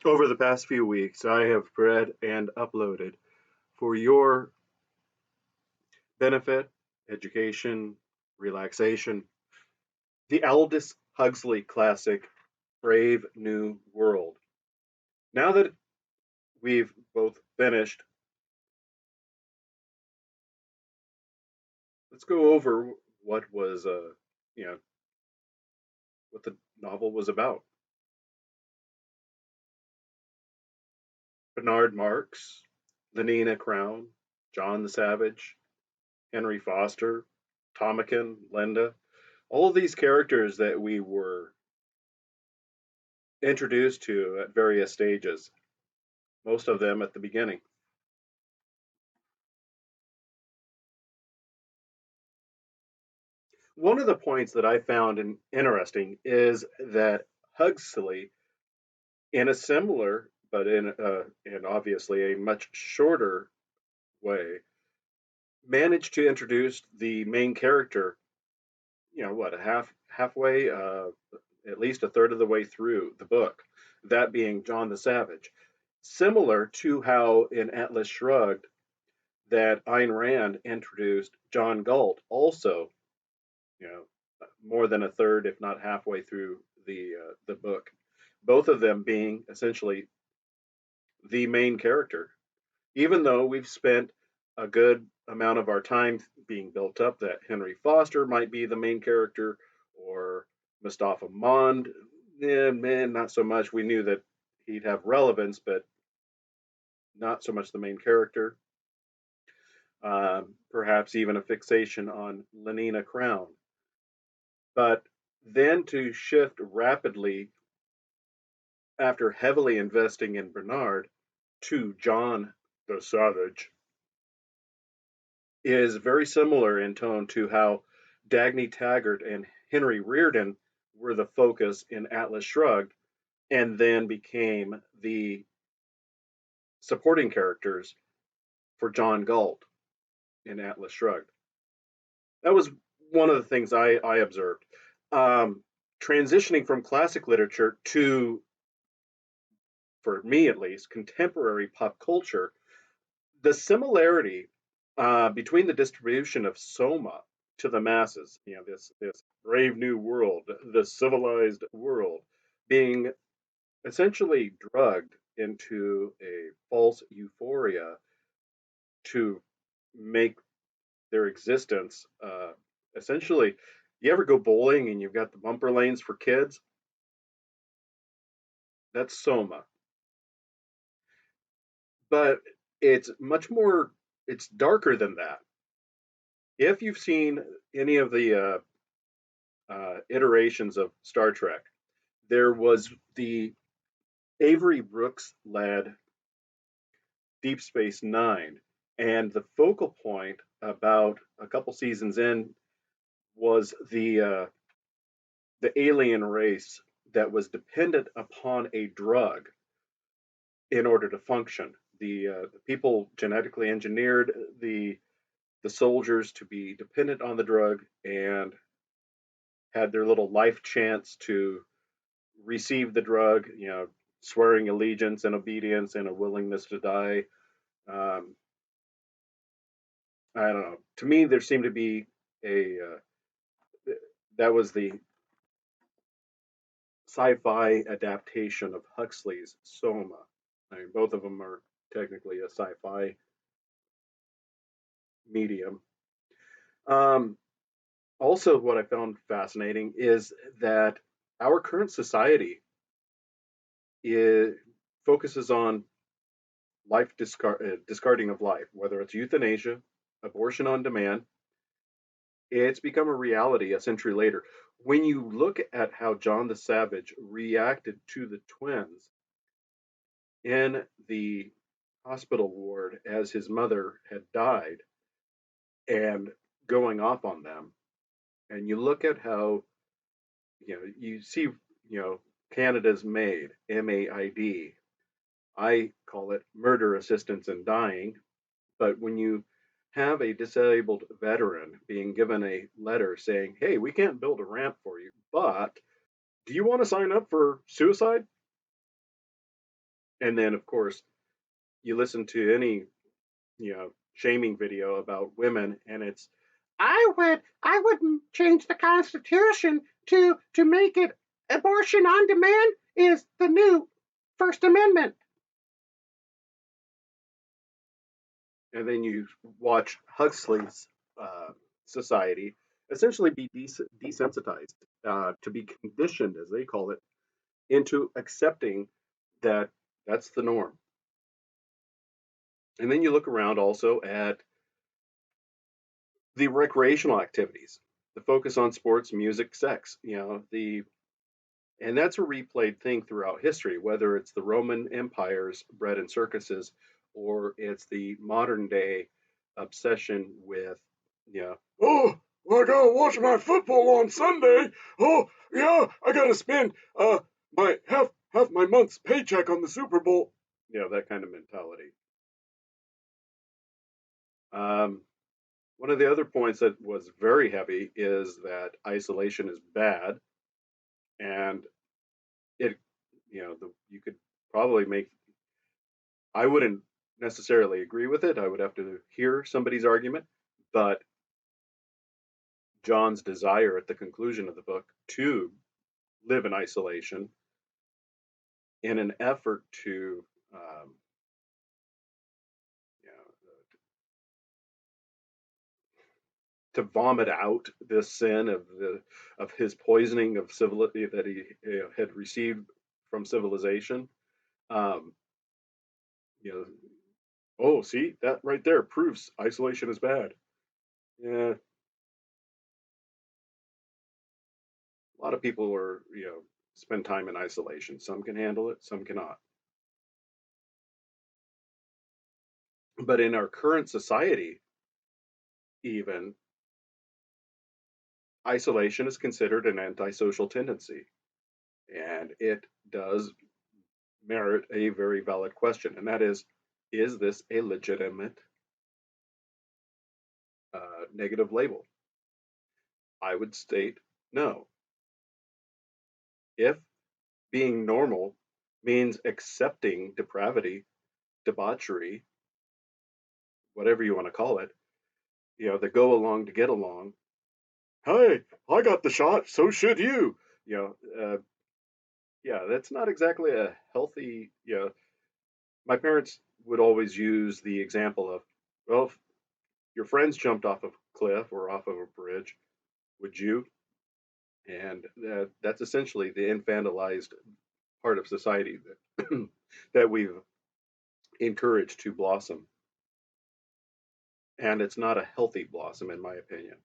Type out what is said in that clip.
Over the past few weeks, I have read and uploaded for your benefit, education, relaxation, the Aldous Huxley classic, Brave New World. Now that we've both finished, let's go over what was, you know, what the novel was about. Bernard Marx, Lenina Crown, John the Savage, Henry Foster, Tomakin, Linda, all of these characters that we were introduced to at various stages, most of them at the beginning. One of the points that I found interesting is that Huxley, in a similar but in obviously a much shorter way, managed to introduce the main character. What, a halfway, at least a third of the way through the book, that being John the Savage. Similar to how in Atlas Shrugged that Ayn Rand introduced John Galt, also, you know, more than a third, if not halfway through the book. Both of them being essentially the main character, even though we've spent a good amount of our time being built up that Henry Foster might be the main character or Mustafa Mond. Yeah, man, not so much. We knew that he'd have relevance, but not so much the main character. Perhaps even a fixation on Lenina Crown. But then to shift rapidly after heavily investing in Bernard to John the Savage is very similar in tone to how Dagny Taggart and Henry Reardon were the focus in Atlas Shrugged and then became the supporting characters for John Galt in Atlas Shrugged. That was one of the things I observed. Um, Transitioning from classic literature to, for me at least, contemporary pop culture, the similarity between the distribution of Soma to the masses, this brave new world, the civilized world, being essentially drugged into a false euphoria to make their existence essentially. You ever go bowling and you've got the bumper lanes for kids? That's Soma, but it's much more. It's darker than that. If you've seen any of the iterations of Star Trek, there was the Avery Brooks led Deep Space Nine, and the focal point about a couple seasons in was the alien race that was dependent upon a drug in order to function. The people genetically engineered the soldiers to be dependent on the drug and had their little life chance to receive the drug, swearing allegiance and obedience and a willingness to die. Um, I don't know. To me, there seemed to be a that was the sci-fi adaptation of Huxley's Soma. I mean, both of them are technically a sci-fi medium. Um, Also, what I found fascinating is that our current society is, focuses on discarding of life, whether it's euthanasia, abortion on demand. It's become a reality a century later. When you look at how John the Savage reacted to the twins in the hospital ward as his mother had died and going off on them, and you look at how, you see, Canada's MAID, MAID. I call it murder assistance in dying. But when you have a disabled veteran being given a letter saying, hey, we can't build a ramp for you, but do you want to sign up for suicide? And then, of course, you listen to any shaming video about women, and it's I wouldn't change the Constitution to make it abortion on demand is the new First Amendment. And then you watch Huxley's society essentially be desensitized, to be conditioned, as they call it, into accepting that that's the norm. And then you look around also at the recreational activities, the focus on sports, music, sex, and that's a replayed thing throughout history, whether it's the Roman empires bred in circuses or it's the modern day obsession with, oh, I gotta watch my football on Sunday. Oh, yeah, I gotta spend my half my month's paycheck on the Super Bowl. That kind of mentality. Um, One of the other points that was very heavy is that isolation is bad, and it, you could probably make. I wouldn't necessarily agree with it. I would have to hear somebody's argument, but John's desire at the conclusion of the book to live in isolation in an effort to, you know, to vomit out this sin of his poisoning of civility that he had received from civilization. Um, you know, oh, see that right there proves isolation is bad. Yeah, a lot of people are spend time in isolation. Some can handle it, some cannot. But in our current society, even isolation is considered an antisocial tendency, and it does merit a very valid question, and that is this a legitimate negative label? I would state no. If being normal means accepting depravity, debauchery, whatever you want to call it, the go along to get along. Hey, I got the shot, so should you. You yeah, that's not exactly a healthy. My parents would always use the example of, well, if your friends jumped off of a cliff or off of a bridge, would you? And that's essentially the infantilized part of society that that we've encouraged to blossom, and it's not a healthy blossom, in my opinion.